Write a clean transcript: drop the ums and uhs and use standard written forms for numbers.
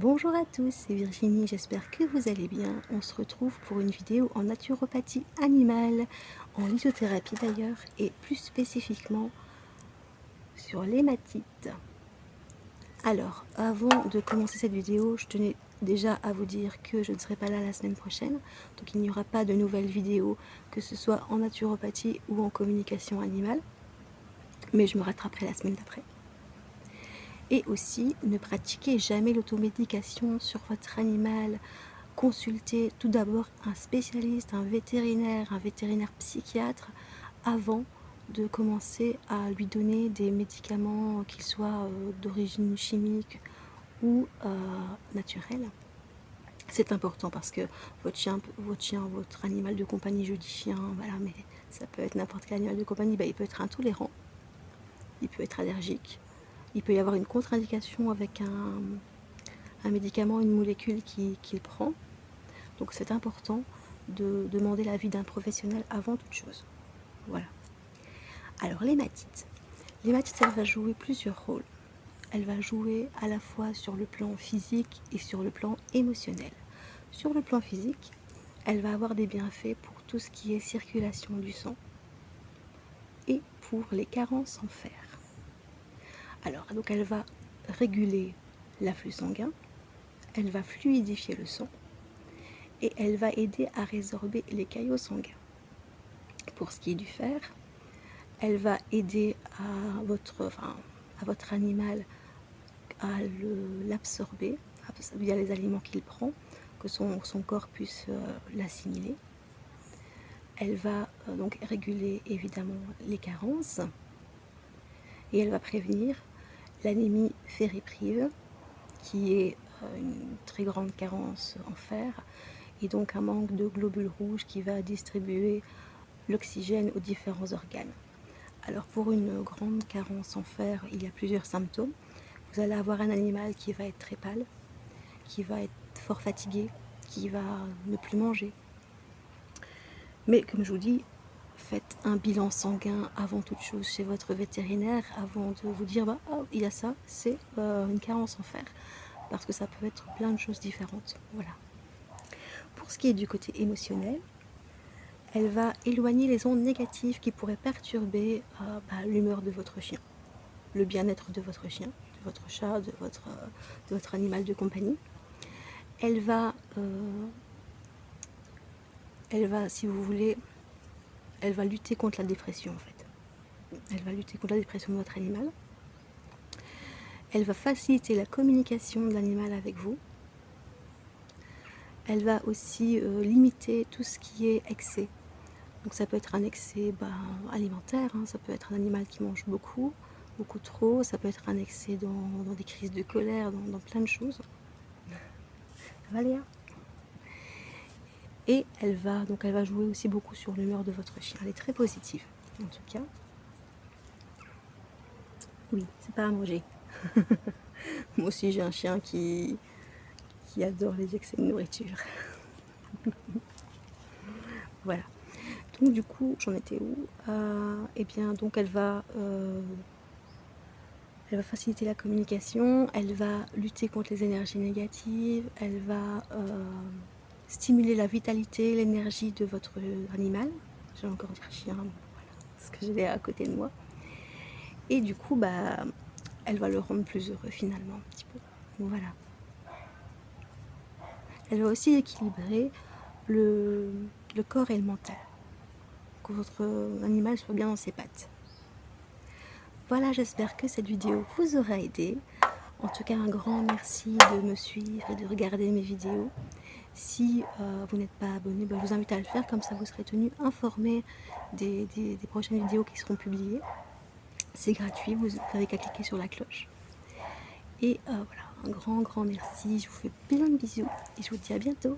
Bonjour à tous, c'est Virginie, j'espère que vous allez bien. On se retrouve pour une vidéo en naturopathie animale, en lithothérapie d'ailleurs, et plus spécifiquement sur l'hématite. Alors, avant de commencer cette vidéo, je tenais déjà à vous dire que je ne serai pas là la semaine prochaine, donc il n'y aura pas de nouvelles vidéos, que ce soit en naturopathie ou en communication animale, mais je me rattraperai la semaine d'après. Et aussi, ne pratiquez jamais l'automédication sur votre animal. Consultez tout d'abord un spécialiste, un vétérinaire psychiatre avant de commencer à lui donner des médicaments, qu'ils soient d'origine chimique ou naturelle. C'est important parce que votre animal de compagnie, je dis chien, voilà, mais ça peut être n'importe quel animal de compagnie, il peut être intolérant, il peut être allergique, il peut y avoir une contre-indication avec un médicament, une molécule qu'il prend. Donc c'est important de demander l'avis d'un professionnel avant toute chose. Voilà. Alors l'hématite. L'hématite, elle va jouer plusieurs rôles. Elle va jouer à la fois sur le plan physique et sur le plan émotionnel. Sur le plan physique, elle va avoir des bienfaits pour tout ce qui est circulation du sang et pour les carences en fer. Alors, donc elle va réguler l'afflux sanguin, elle va fluidifier le sang et elle va aider à résorber les caillots sanguins. Pour ce qui est du fer, elle va aider à votre animal à l'absorber via les aliments qu'il prend, que son corps puisse l'assimiler. Elle va donc réguler évidemment les carences et elle va prévenir l'anémie ferriprive, qui est une très grande carence en fer et donc un manque de globules rouges qui va distribuer l'oxygène aux différents organes. Alors pour une grande carence en fer, il y a plusieurs symptômes. Vous allez avoir un animal qui va être très pâle, qui va être fort fatigué, qui va ne plus manger. Mais comme je vous dis, faites un bilan sanguin avant toute chose chez votre vétérinaire, avant de vous dire oh, il y a ça, c'est une carence en fer. Parce que ça peut être plein de choses différentes. Voilà. Pour ce qui est du côté émotionnel, elle va éloigner les ondes négatives qui pourraient perturber l'humeur de votre chien, le bien-être de votre chien, de votre chat, de votre animal de compagnie. Elle va, si vous voulez, elle va lutter contre la dépression en fait. Elle va lutter contre la dépression de votre animal. Elle va faciliter la communication de l'animal avec vous. Elle va aussi limiter tout ce qui est excès. Donc ça peut être un excès alimentaire, hein, ça peut être un animal qui mange beaucoup trop, ça peut être un excès dans des crises de colère, dans plein de choses. Ça va Léa ? Et elle va jouer aussi beaucoup sur l'humeur de votre chien. Elle est très positive, en tout cas. Oui, c'est pas à manger. Moi aussi j'ai un chien qui adore les excès de nourriture. Voilà. Donc du coup, j'en étais où ? Eh bien, donc elle va faciliter la communication, elle va lutter contre les énergies négatives, elle va stimuler la vitalité, l'énergie de votre animal. J'ai encore dire chien, voilà, parce que je l'ai à côté de moi. Et du coup, elle va le rendre plus heureux finalement, un petit peu. Voilà. Elle va aussi équilibrer le corps et le mental, que votre animal soit bien dans ses pattes. Voilà, j'espère que cette vidéo vous aura aidé. En tout cas, un grand merci de me suivre et de regarder mes vidéos. Si vous n'êtes pas abonné, je vous invite à le faire, comme ça vous serez tenu informé des prochaines vidéos qui seront publiées. C'est gratuit, vous n'avez qu'à cliquer sur la cloche. Et voilà, un grand merci, je vous fais plein de bisous et je vous dis à bientôt.